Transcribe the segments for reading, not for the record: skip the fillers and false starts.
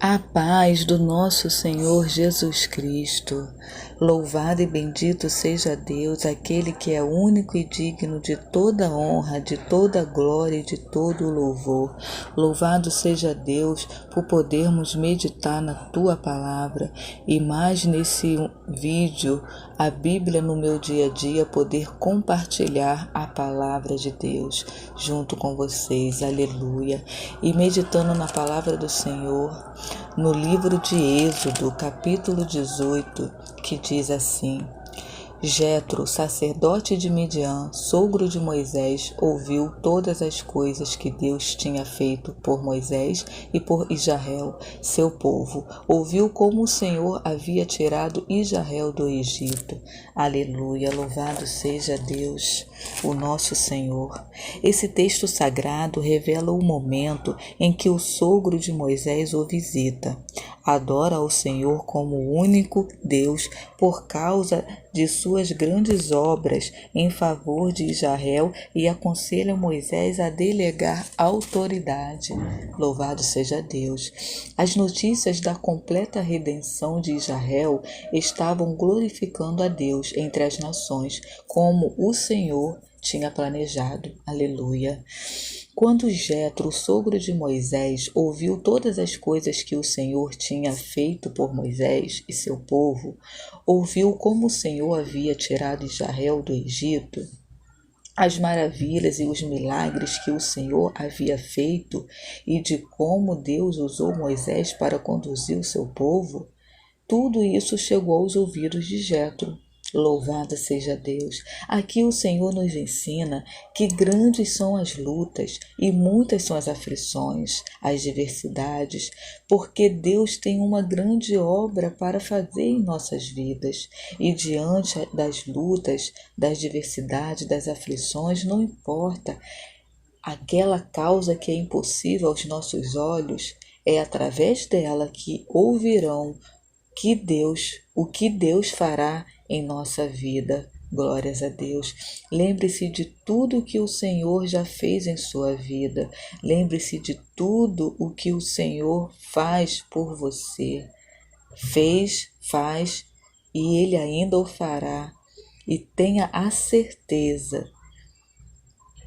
A paz do nosso Senhor Jesus Cristo. Louvado e bendito seja Deus, aquele que é único e digno de toda honra, de toda glória e de todo louvor. Louvado seja Deus por podermos meditar na Tua palavra e mais nesse vídeo, a Bíblia no meu dia a dia, poder compartilhar a palavra de Deus junto com vocês. Aleluia. E meditando na palavra do Senhor, no livro de Êxodo, capítulo 18, que diz assim: Jetro, sacerdote de Midian, sogro de Moisés, ouviu todas as coisas que Deus tinha feito por Moisés e por Israel, seu povo. Ouviu como o Senhor havia tirado Israel do Egito. Aleluia, louvado seja Deus, o nosso Senhor. Esse texto sagrado revela o momento em que o sogro de Moisés o visita. Adora ao Senhor como o único Deus por causa de suas grandes obras em favor de Israel e aconselha Moisés a delegar autoridade. Louvado seja Deus. As notícias da completa redenção de Israel estavam glorificando a Deus entre as nações, como o Senhor tinha planejado. Aleluia. Quando Jetro, o sogro de Moisés, ouviu todas as coisas que o Senhor tinha feito por Moisés e seu povo, ouviu como o Senhor havia tirado Israel do Egito, as maravilhas e os milagres que o Senhor havia feito e de como Deus usou Moisés para conduzir o seu povo, tudo isso chegou aos ouvidos de Jetro. Louvado seja Deus. Aqui o Senhor nos ensina que grandes são as lutas e muitas são as aflições, as diversidades, porque Deus tem uma grande obra para fazer em nossas vidas. E diante das lutas, das diversidades, das aflições, não importa aquela causa que é impossível aos nossos olhos, é através dela que ouvirão o que Deus fará em nossa vida. Glórias a Deus. Lembre-se de tudo que o Senhor já fez em sua vida. Lembre-se de tudo o que o Senhor faz por você. Fez, faz e Ele ainda o fará. E tenha a certeza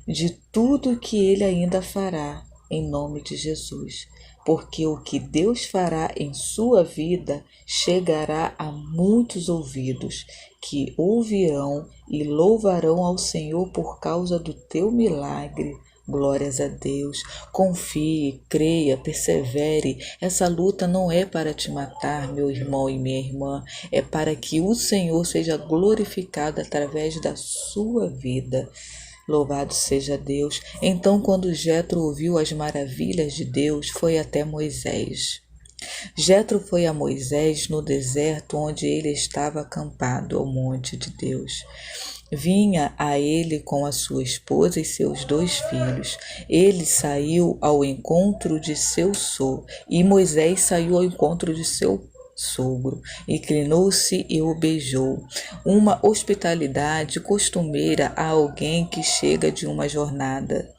de tudo que Ele ainda fará em nome de Jesus. Porque o que Deus fará em sua vida chegará a muitos ouvidos, que ouvirão e louvarão ao Senhor por causa do teu milagre. Glórias a Deus. Confie, creia, persevere. Essa luta não é para te matar, meu irmão e minha irmã. É para que o Senhor seja glorificado através da sua vida. Louvado seja Deus. Então, quando Jetro ouviu as maravilhas de Deus, foi até Moisés. Jetro foi a Moisés no deserto onde ele estava acampado ao monte de Deus. Vinha a ele com a sua esposa e seus 2 filhos. Ele saiu ao encontro de seu sogro, e Moisés saiu ao encontro de seu sogro, inclinou-se e o beijou. Uma hospitalidade costumeira a alguém que chega de uma jornada.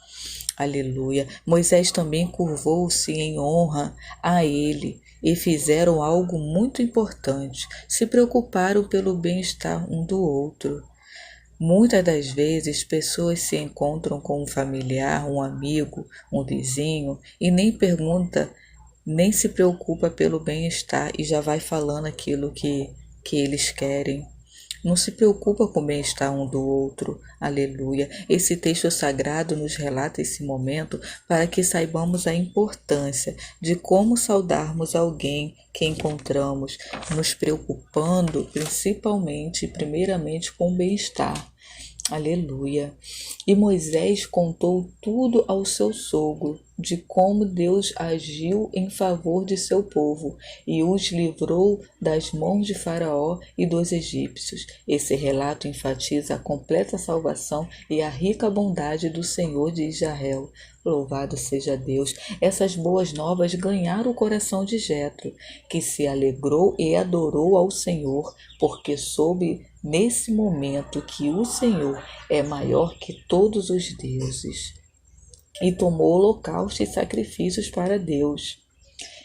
Aleluia. Moisés também curvou-se em honra a ele e fizeram algo muito importante. Se preocuparam pelo bem-estar um do outro. Muitas das vezes, pessoas se encontram com um familiar, um amigo, um vizinho e nem se preocupa pelo bem-estar e já vai falando aquilo que eles querem. Não se preocupa com o bem-estar um do outro. Aleluia. Esse texto sagrado nos relata esse momento para que saibamos a importância de como saudarmos alguém que encontramos, nos preocupando principalmente e primeiramente com o bem-estar. Aleluia. E Moisés contou tudo ao seu sogro, de como Deus agiu em favor de seu povo e os livrou das mãos de Faraó e dos egípcios. Esse relato enfatiza a completa salvação e a rica bondade do Senhor de Israel. Louvado seja Deus. Essas boas novas ganharam o coração de Jetro, que se alegrou e adorou ao Senhor, porque soube nesse momento que o Senhor é maior que todos os deuses. E tomou holocaustos e sacrifícios para Deus.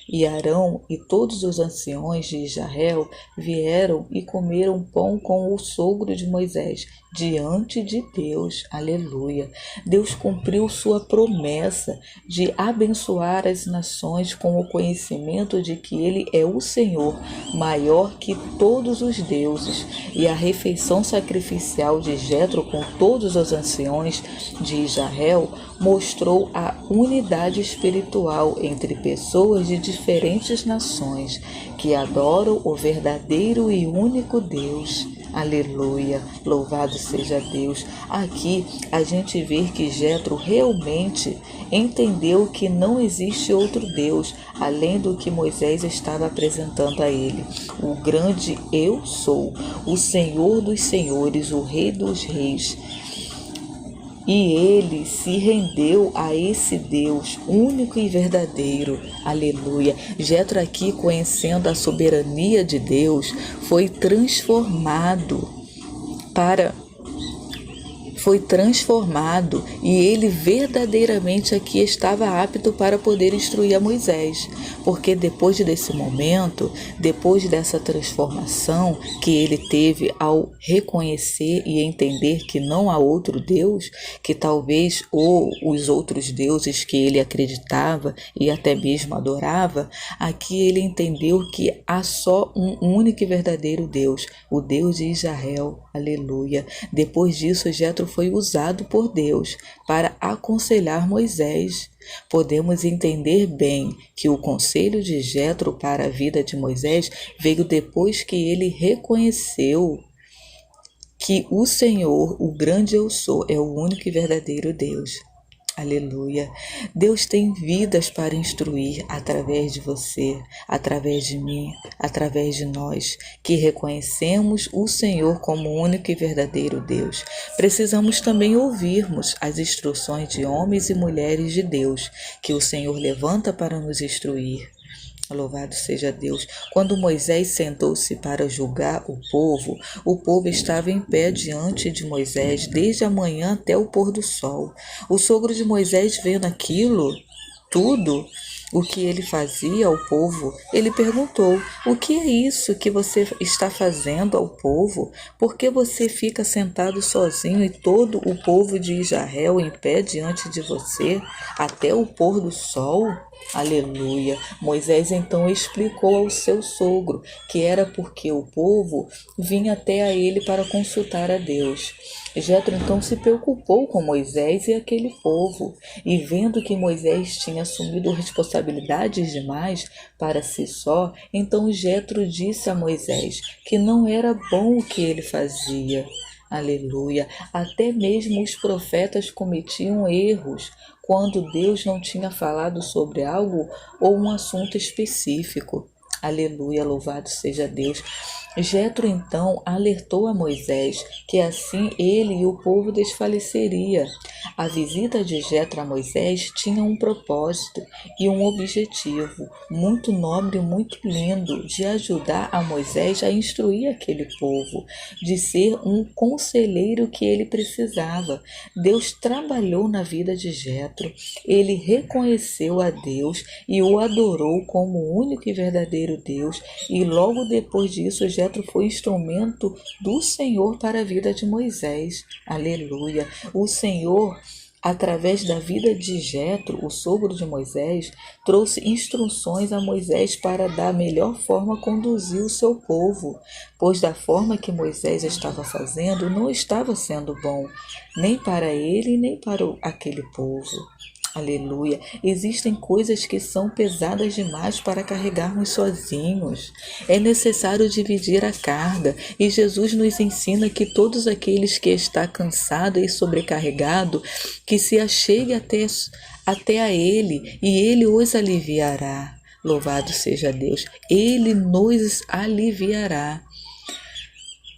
E Arão e todos os anciões de Israel vieram e comeram pão com o sogro de Moisés, diante de Deus. Aleluia. Deus cumpriu sua promessa de abençoar as nações com o conhecimento de que Ele é o Senhor, maior que todos os deuses. E a refeição sacrificial de Jetro com todos os anciões de Israel mostrou a unidade espiritual entre pessoas de diferentes nações que adoram o verdadeiro e único Deus. Aleluia, louvado seja Deus. Aqui a gente vê que Jetro realmente entendeu que não existe outro Deus além do que Moisés estava apresentando a ele. O grande eu sou, o Senhor dos senhores, o Rei dos reis. E ele se rendeu a esse Deus único e verdadeiro. Aleluia. Jetro aqui, conhecendo a soberania de Deus, foi transformado e ele verdadeiramente aqui estava apto para poder instruir a Moisés, porque depois desse momento, depois dessa transformação que ele teve ao reconhecer e entender que não há outro Deus, que talvez os outros deuses que ele acreditava e até mesmo adorava, aqui ele entendeu que há só um único e verdadeiro Deus, o Deus de Israel. Aleluia. Depois disso, Jetro foi usado por Deus para aconselhar Moisés. Podemos entender bem que o conselho de Jetro para a vida de Moisés veio depois que ele reconheceu que o Senhor, o grande eu sou, é o único e verdadeiro Deus. Aleluia. Deus tem vidas para instruir através de você, através de mim, através de nós, que reconhecemos o Senhor como o único e verdadeiro Deus. Precisamos também ouvirmos as instruções de homens e mulheres de Deus, que o Senhor levanta para nos instruir. Louvado seja Deus. Quando Moisés sentou-se para julgar o povo estava em pé diante de Moisés desde a manhã até o pôr do sol. O sogro de Moisés, vendo aquilo tudo, o que ele fazia ao povo, ele perguntou: o que é isso que você está fazendo ao povo? Por que você fica sentado sozinho e todo o povo de Israel em pé diante de você até o pôr do sol? Aleluia. Moisés então explicou ao seu sogro que era porque o povo vinha até a ele para consultar a Deus. Jetro então se preocupou com Moisés e aquele povo, e vendo que Moisés tinha assumido responsabilidades demais para si só, então Jetro disse a Moisés que não era bom o que ele fazia. Aleluia. Até mesmo os profetas cometiam erros quando Deus não tinha falado sobre algo ou um assunto específico. Aleluia, louvado seja Deus. Jetro então alertou a Moisés que assim ele e o povo desfaleceria. A visita de Jetro a Moisés tinha um propósito e um objetivo muito nobre e muito lindo de ajudar a Moisés a instruir aquele povo, de ser um conselheiro que ele precisava. Deus trabalhou na vida de Jetro, ele reconheceu a Deus e o adorou como o único e verdadeiro Deus, e logo depois disso Jetro foi instrumento do Senhor para a vida de Moisés. Aleluia. O Senhor, através da vida de Jetro, o sogro de Moisés, trouxe instruções a Moisés para da melhor forma conduzir o seu povo, pois da forma que Moisés estava fazendo não estava sendo bom, nem para ele nem para aquele povo. Aleluia. Existem coisas que são pesadas demais para carregarmos sozinhos. É necessário dividir a carga. E Jesus nos ensina que todos aqueles que estão cansados e sobrecarregados, que se achegue até a Ele, e Ele os aliviará. Louvado seja Deus. Ele nos aliviará.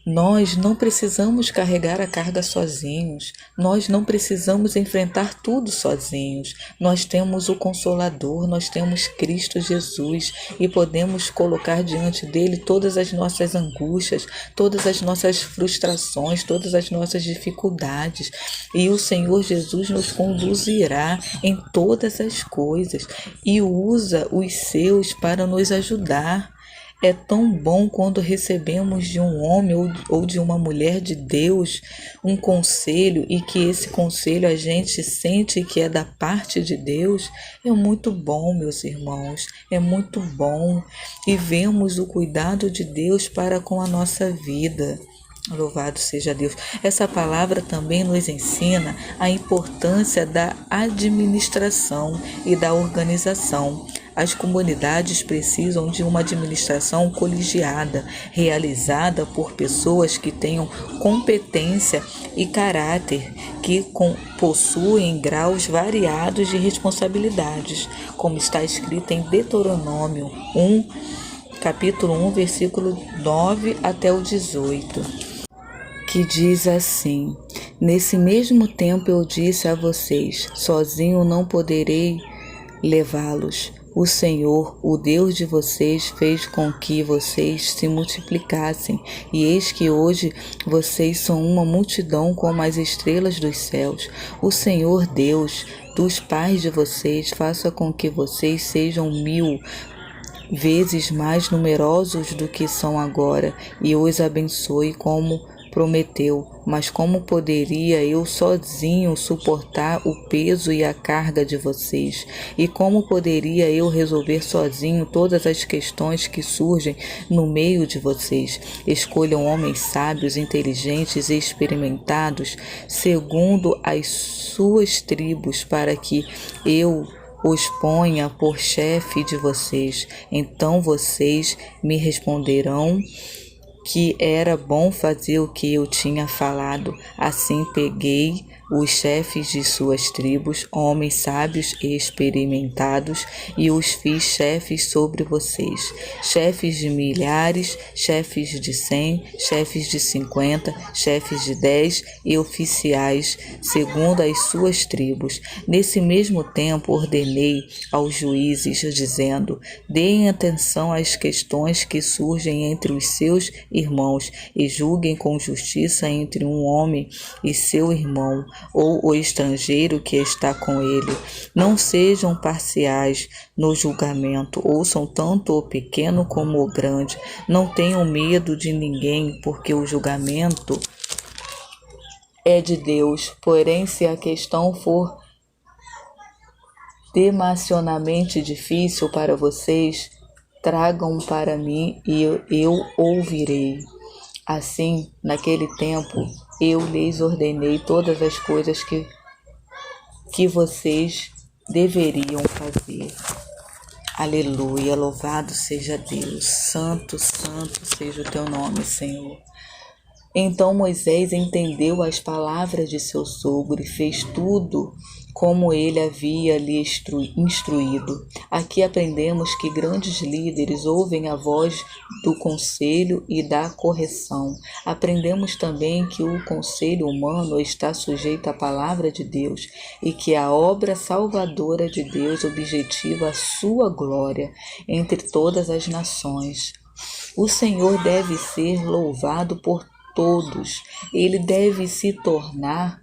Nós não precisamos carregar a carga sozinhos, nós não precisamos enfrentar tudo sozinhos. Nós temos o Consolador, nós temos Cristo Jesus e podemos colocar diante dele todas as nossas angústias, todas as nossas frustrações, todas as nossas dificuldades. E o Senhor Jesus nos conduzirá em todas as coisas e usa os seus para nos ajudar. É tão bom quando recebemos de um homem ou de uma mulher de Deus um conselho e que esse conselho a gente sente que é da parte de Deus. É muito bom, meus irmãos, é muito bom. E vemos o cuidado de Deus para com a nossa vida. Louvado seja Deus. Essa palavra também nos ensina a importância da administração e da organização. As comunidades precisam de uma administração colegiada, realizada por pessoas que tenham competência e caráter, que possuem graus variados de responsabilidades, como está escrito em Deuteronômio 1, capítulo 1, versículo 9 até o 18. Que diz assim: nesse mesmo tempo eu disse a vocês, sozinho não poderei levá-los. O Senhor, o Deus de vocês, fez com que vocês se multiplicassem, e eis que hoje vocês são uma multidão como as estrelas dos céus. O Senhor Deus dos pais de vocês faça com que vocês sejam 1000 vezes mais numerosos do que são agora, e os abençoe como prometeu. Mas como poderia eu sozinho suportar o peso e a carga de vocês? E como poderia eu resolver sozinho todas as questões que surgem no meio de vocês? Escolham homens sábios, inteligentes e experimentados, segundo as suas tribos, para que eu os ponha por chefe de vocês. Então vocês me responderão que era bom fazer o que eu tinha falado. Assim peguei os chefes de suas tribos, homens sábios e experimentados, e os fiz chefes sobre vocês, chefes de milhares, chefes de 100, chefes de 50, chefes de 10 e oficiais, segundo as suas tribos. Nesse mesmo tempo ordenei aos juízes, dizendo: deem atenção às questões que surgem entre os seus irmãos e julguem com justiça entre um homem e seu irmão, ou o estrangeiro que está com ele. Não sejam parciais no julgamento, ouçam tanto o pequeno como o grande. Não tenham medo de ninguém, porque o julgamento é de Deus. Porém, se a questão for demasiadamente difícil para vocês, tragam para mim e eu ouvirei. Assim, naquele tempo, eu lhes ordenei todas as coisas que vocês deveriam fazer. Aleluia, louvado seja Deus. Santo, santo seja o teu nome, Senhor. Então Moisés entendeu as palavras de seu sogro e fez tudo como ele havia lhe instruído. Aqui aprendemos que grandes líderes ouvem a voz do conselho e da correção. Aprendemos também que o conselho humano está sujeito à palavra de Deus e que a obra salvadora de Deus objetiva a sua glória entre todas as nações. O Senhor deve ser louvado por todos. Ele deve se tornar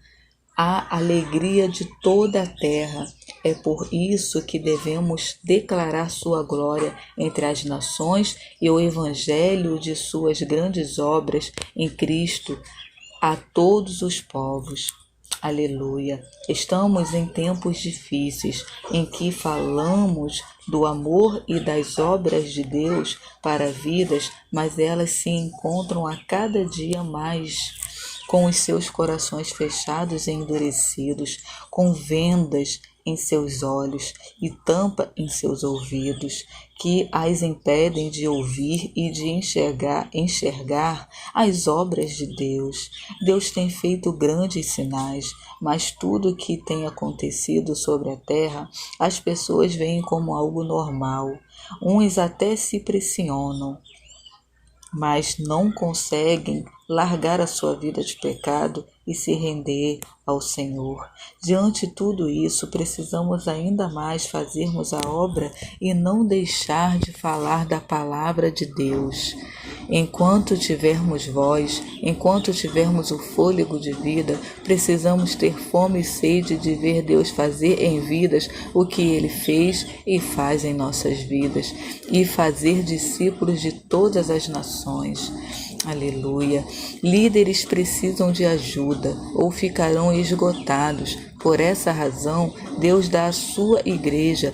a alegria de toda a terra. É por isso que devemos declarar sua glória entre as nações e o evangelho de suas grandes obras em Cristo a todos os povos. Aleluia. Estamos em tempos difíceis em que falamos do amor e das obras de Deus para vidas, mas elas se encontram a cada dia mais com os seus corações fechados e endurecidos, com vendas em seus olhos e tampa em seus ouvidos, que as impedem de ouvir e de enxergar as obras de Deus. Deus tem feito grandes sinais, mas tudo o que tem acontecido sobre a terra, as pessoas veem como algo normal. Uns até se pressionam mas não conseguem largar a sua vida de pecado e se render ao Senhor. Diante de tudo isso, precisamos ainda mais fazermos a obra e não deixar de falar da palavra de Deus. Enquanto tivermos voz, enquanto tivermos o fôlego de vida, precisamos ter fome e sede de ver Deus fazer em vidas o que Ele fez e faz em nossas vidas, e fazer discípulos de todas as nações. Aleluia. Líderes precisam de ajuda ou ficarão esgotados. Por essa razão, Deus dá à sua igreja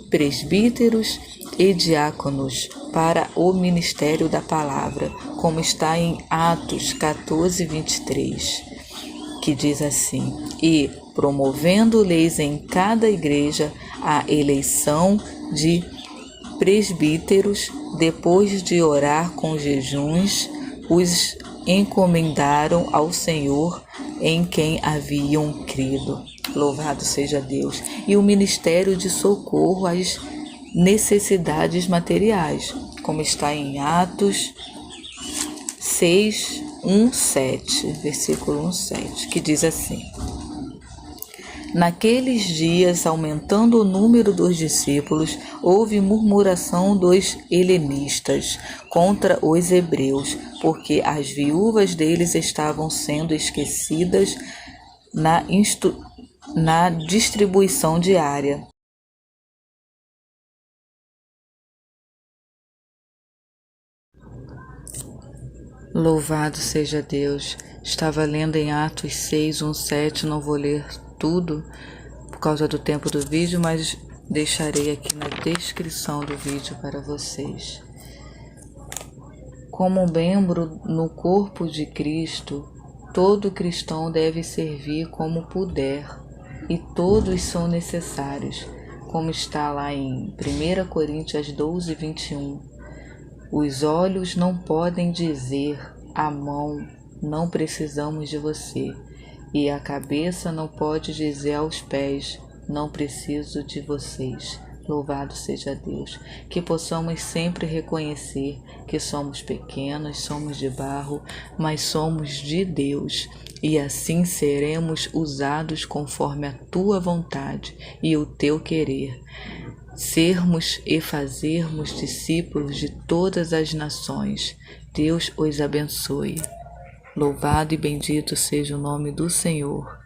presbíteros e diáconos para o ministério da palavra, como está em Atos 14:23, que diz assim: e promovendo-lhes em cada igreja a eleição de presbíteros, depois de orar com jejuns, os encomendaram ao Senhor em quem haviam crido. Louvado seja Deus. E o ministério de socorro às necessidades materiais, como está em Atos 6:1-7, versículo 1-7, que diz assim: naqueles dias, aumentando o número dos discípulos, houve murmuração dos helenistas contra os hebreus, porque as viúvas deles estavam sendo esquecidas na distribuição diária. Louvado seja Deus. Estava lendo em Atos 6:1-7, não vou ler tudo por causa do tempo do vídeo, mas deixarei aqui na descrição do vídeo para vocês. Como um membro no corpo de Cristo, todo cristão deve servir como puder, e todos são necessários, como está lá em 1 Coríntios 12:21. Os olhos não podem dizer à mão, não precisamos de você, e a cabeça não pode dizer aos pés, não preciso de vocês. Louvado seja Deus. Que possamos sempre reconhecer que somos pequenos, somos de barro, mas somos de Deus, e assim seremos usados conforme a tua vontade e o teu querer. Sermos e fazermos discípulos de todas as nações. Deus os abençoe. Louvado e bendito seja o nome do Senhor.